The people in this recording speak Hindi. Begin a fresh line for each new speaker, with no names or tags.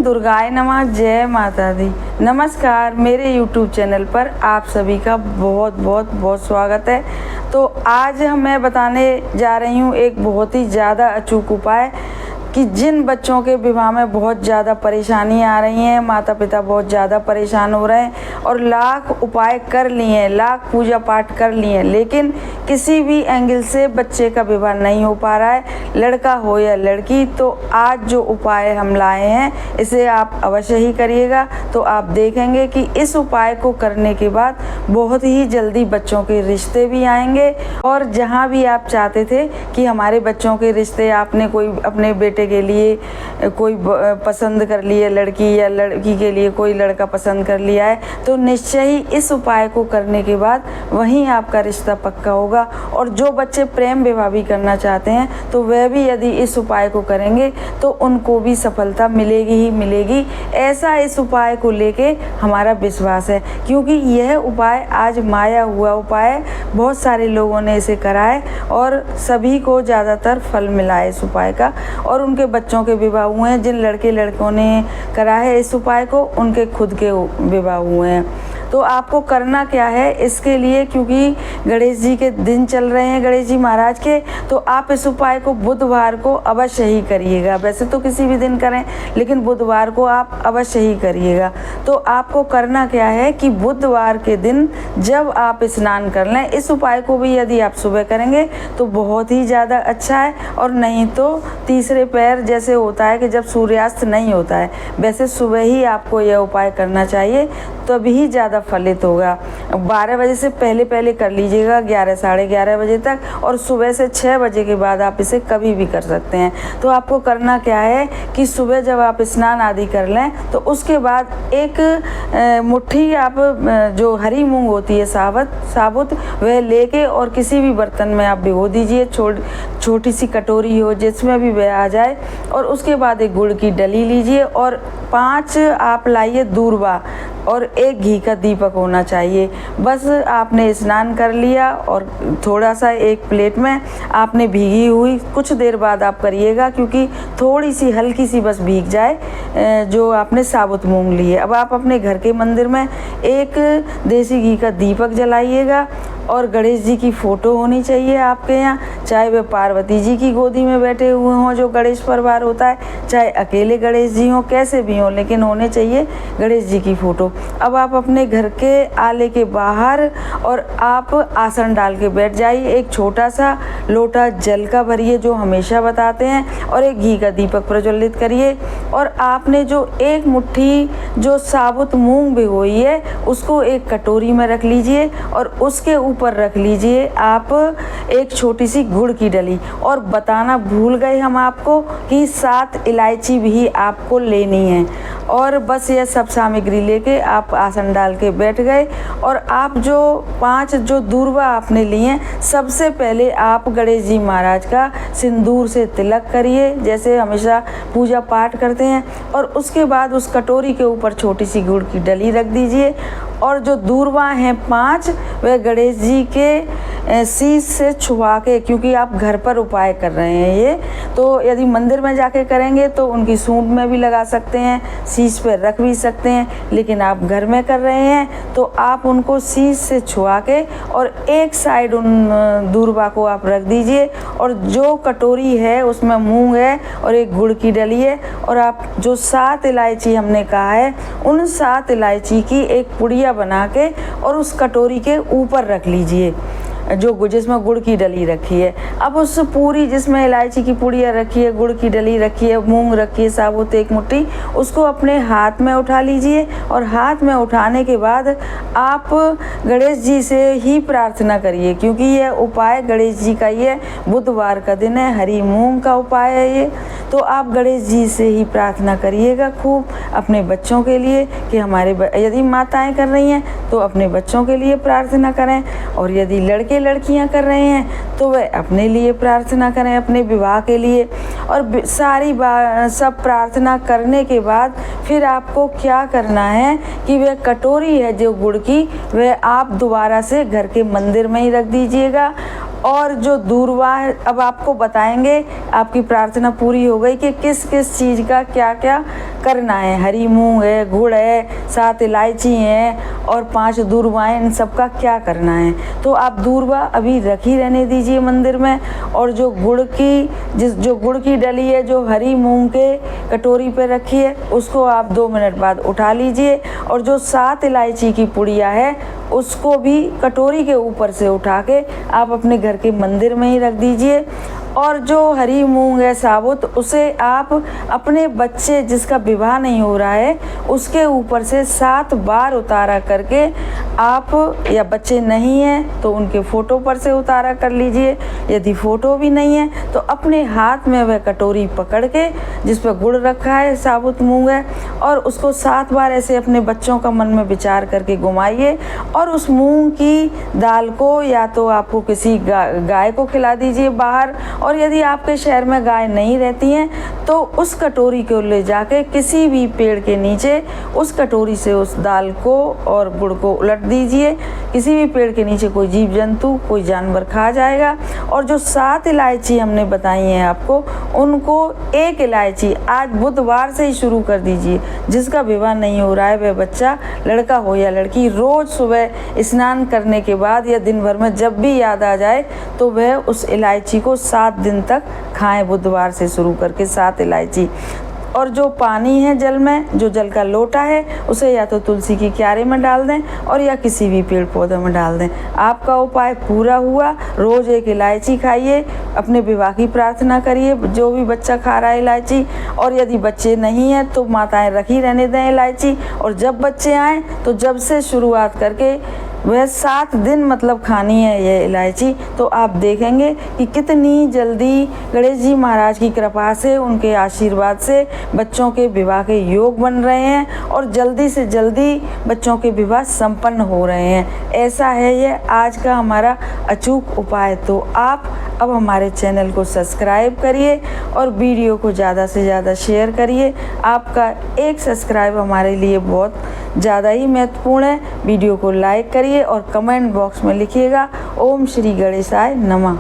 ओम दुर्गाय नमः। जय माता दी। नमस्कार, मेरे YouTube चैनल पर आप सभी का बहुत बहुत बहुत स्वागत है। तो आज मैं बताने जा रही हूँ एक बहुत ही ज़्यादा अचूक उपाय कि जिन बच्चों के विवाह में बहुत ज़्यादा परेशानी आ रही हैं, माता पिता बहुत ज़्यादा परेशान हो रहे हैं और लाख उपाय कर लिए हैं, लाख पूजा पाठ कर लिए हैं, लेकिन किसी भी एंगल से बच्चे का विवाह नहीं हो पा रहा है, लड़का हो या लड़की। तो आज जो उपाय हम लाए हैं इसे आप अवश्य ही करिएगा। तो आप देखेंगे कि इस उपाय को करने के बाद बहुत ही जल्दी बच्चों के रिश्ते भी आएंगे और जहाँ भी आप चाहते थे कि हमारे बच्चों के रिश्ते, आपने कोई अपने बेटे के लिए कोई पसंद कर लिया लड़की या लड़की के लिए कोई लड़का पसंद कर लिया है, तो निश्चय ही इस उपाय को करने के बाद वहीं आपका रिश्ता पक्का होगा। और जो बच्चे प्रेम विवाह भी करना चाहते हैं तो वह भी यदि इस उपाय को करेंगे तो उनको भी सफलता मिलेगी ही मिलेगी। ऐसा इस उपाय को लेके हमारा विश्वास है, क्योंकि यह उपाय आज माया हुआ उपाय है। बहुत सारे लोगों ने इसे करा है और सभी को ज़्यादातर फल मिला है इस उपाय का और उनके बच्चों के विवाह हुए हैं। जिन लड़के लड़कों ने करा है इस उपाय को, उनके खुद के विवाह हुए हैं। तो आपको करना क्या है इसके लिए, क्योंकि गणेश जी के दिन चल रहे हैं, गणेश जी महाराज के, तो आप इस उपाय को बुधवार को अवश्य ही करिएगा। वैसे तो किसी भी दिन करें, लेकिन बुधवार को आप अवश्य ही करिएगा। तो आपको करना क्या है कि बुधवार के दिन जब आप स्नान कर लें, इस उपाय को भी यदि आप सुबह करेंगे तो बहुत ही ज़्यादा अच्छा है, और नहीं तो तीसरे पैर जैसे होता है कि जब सूर्यास्त नहीं होता है, वैसे सुबह ही आपको यह उपाय करना चाहिए, तभी ज़्यादा फलित होगा। 12 बजे से पहले पहले कर लीजिएगा, 11 साढ़े 11 बजे तक, और सुबह से 6 बजे के बाद आप इसे कभी भी कर सकते हैं। तो आपको करना क्या है कि सुबह जब आप स्नान आदि कर लें तो उसके बाद एक मुट्ठी आप जो हरी मूंग होती है साबुत वह लेके और किसी भी बर्तन में आप भिगो दीजिए। छोटी सी कटोरी हो जिसमें भी वह आ जाए, और उसके बाद एक गुड़ की डली लीजिए और 5 आप लाइए दूर्वा और एक घी का दीपक होना चाहिए। बस आपने स्नान कर लिया और थोड़ा सा एक प्लेट में आपने भीगी हुई, कुछ देर बाद आप करिएगा क्योंकि थोड़ी सी हल्की सी बस भीग जाए जो आपने साबुत मूंग ली है। अब आप अपने घर के मंदिर में एक देसी घी का दीपक जलाइएगा और गणेश जी की फ़ोटो होनी चाहिए आपके यहाँ, चाहे वे पार्वती जी की गोदी में बैठे हुए हों जो गणेश परिवार होता है, चाहे अकेले गणेश जी हों, कैसे भी हों, लेकिन होने चाहिए गणेश जी की फ़ोटो। अब आप अपने घर के आले के बाहर और आप आसन डाल के बैठ जाइए। एक छोटा सा लोटा जल का भरिए जो हमेशा बताते हैं, और एक घी का दीपक प्रज्वलित करिए, और आपने जो एक मुट्ठी जो साबुत मूंग भिगोई है उसको एक कटोरी में रख लीजिए और उसके ऊपर रख लीजिए आप एक छोटी सी गुड़ की डली। और बताना भूल गए हम आपको कि 7 इलायची भी आपको लेनी है। और बस ये सब सामग्री लेके आप आसन डाल के बैठ गए, और आप जो 5 जो दूर्वा आपने लिए हैं, सबसे पहले आप गणेश जी महाराज का सिंदूर से तिलक करिए जैसे हमेशा पूजा पाठ करते हैं, और उसके बाद उस कटोरी के ऊपर छोटी सी गुड़ की डली रख दीजिए। और जो दूर्वा हैं 5 वह गणेश जी के शीश से छुआ के, क्योंकि आप घर पर उपाय कर रहे हैं ये, तो यदि मंदिर में जाके करेंगे तो उनकी सूंड में भी लगा सकते हैं, शीश पे रख भी सकते हैं, लेकिन आप घर में कर रहे हैं तो आप उनको शीश से छुआ के और एक साइड उन दूर्वा को आप रख दीजिए, और जो कटोरी है उसमें मूंग है और एक गुड़ की डली है, और आप जो 7 इलायची हमने कहा है उन 7 इलायची की एक पुड़िया बना के और उस कटोरी के ऊपर रख लीजिए जो जिसमें गुड़ की डली रखी है। अब उस पूरी जिसमें इलायची की पुड़िया रखी है, गुड़ की डली रखी है, मूंग रखी है साबुत एक मुट्ठी, उसको अपने हाथ में उठा लीजिए, और हाथ में उठाने के बाद आप गणेश जी से ही प्रार्थना करिए, क्योंकि यह उपाय गणेश जी का ही है, बुधवार का दिन है, हरी मूंग का उपाय है ये। तो आप गणेश जी से ही प्रार्थना करिएगा खूब अपने बच्चों के लिए कि हमारे यदि माताएं कर रही हैं तो अपने बच्चों के लिए प्रार्थना करें, और यदि लड़के लड़कियां कर रहे हैं तो वह अपने लिए प्रार्थना करें, अपने विवाह के लिए। और सारी सब प्रार्थना करने के बाद फिर आपको क्या करना है कि वह कटोरी है जो गुड़ की, वह आप दोबारा से घर के मंदिर में ही रख दीजिएगा, और जो दूर्वा है, अब आपको बताएंगे, आपकी प्रार्थना पूरी हो गई कि किस किस चीज़ का क्या क्या करना है। हरी मूंग है, गुड़ है, 7 इलायची हैं और 5 दूर्वाएँ, इन सब का क्या करना है। तो आप दूर्वा अभी रखी रहने दीजिए मंदिर में, और जो गुड़ की डली है जो हरी मूंग के कटोरी पे रखी है, उसको आप 2 मिनट बाद उठा लीजिए। और जो 7 इलायची की पुड़िया है उसको भी कटोरी के ऊपर से उठा के आप अपने घर के मंदिर में ही रख दीजिए। और जो हरी मूंग है साबुत, उसे आप अपने बच्चे जिसका विवाह नहीं हो रहा है उसके ऊपर से 7 बार उतारा करके आप, या बच्चे नहीं हैं तो उनके फ़ोटो पर से उतारा कर लीजिए। यदि फ़ोटो भी नहीं है तो अपने हाथ में वह कटोरी पकड़ के जिस पर गुड़ रखा है, साबुत मूंग है, और उसको 7 बार ऐसे अपने बच्चों का मन में विचार करके घुमाइए। और उस मूंग की दाल को या तो आपको किसी गाय को खिला दीजिए बाहर, और यदि आपके शहर में गाय नहीं रहती हैं तो उस कटोरी को ले जाके किसी भी पेड़ के नीचे उस कटोरी से उस दाल को और गुड़ को उलट दीजिए। किसी भी पेड़ के नीचे कोई जीव जंतु, कोई जानवर खा जाएगा। और जो 7 इलायची हमने बताई हैं आपको, उनको 1 इलायची आज बुधवार से ही शुरू कर दीजिए। जिसका विवाह नहीं हो रहा है वह बच्चा, लड़का हो या लड़की, रोज़ सुबह स्नान करने के बाद या दिन भर में जब भी याद आ जाए तो वह उस इलायची को 7 दिन तक खाएं, बुधवार से शुरू करके 7 इलायची। और जो पानी है जल में, जो जल का लोटा है, उसे या तो तुलसी की क्यारी में डाल दें और या किसी भी पेड़ पौधे में डाल दें। आपका उपाय पूरा हुआ। रोज़ 1 इलायची खाइए, अपने विवाह की प्रार्थना करिए, जो भी बच्चा खा रहा है इलायची। और यदि बच्चे नहीं हैं तो माताएं रखी रहने दें इलायची, और जब बच्चे आएँ तो जब से शुरुआत करके वह 7 दिन मतलब खानी है ये इलायची। तो आप देखेंगे कि कितनी जल्दी गणेश जी महाराज की कृपा से, उनके आशीर्वाद से बच्चों के विवाह के योग बन रहे हैं और जल्दी से जल्दी बच्चों के विवाह संपन्न हो रहे हैं। ऐसा है ये आज का हमारा अचूक उपाय। तो आप अब हमारे चैनल को सब्सक्राइब करिए और वीडियो को ज़्यादा से ज़्यादा शेयर करिए। आपका एक सब्सक्राइब हमारे लिए बहुत ज़्यादा ही महत्वपूर्ण है। वीडियो को लाइक करिए और कमेंट बॉक्स में लिखिएगा ओम श्री गणेशाय नमः।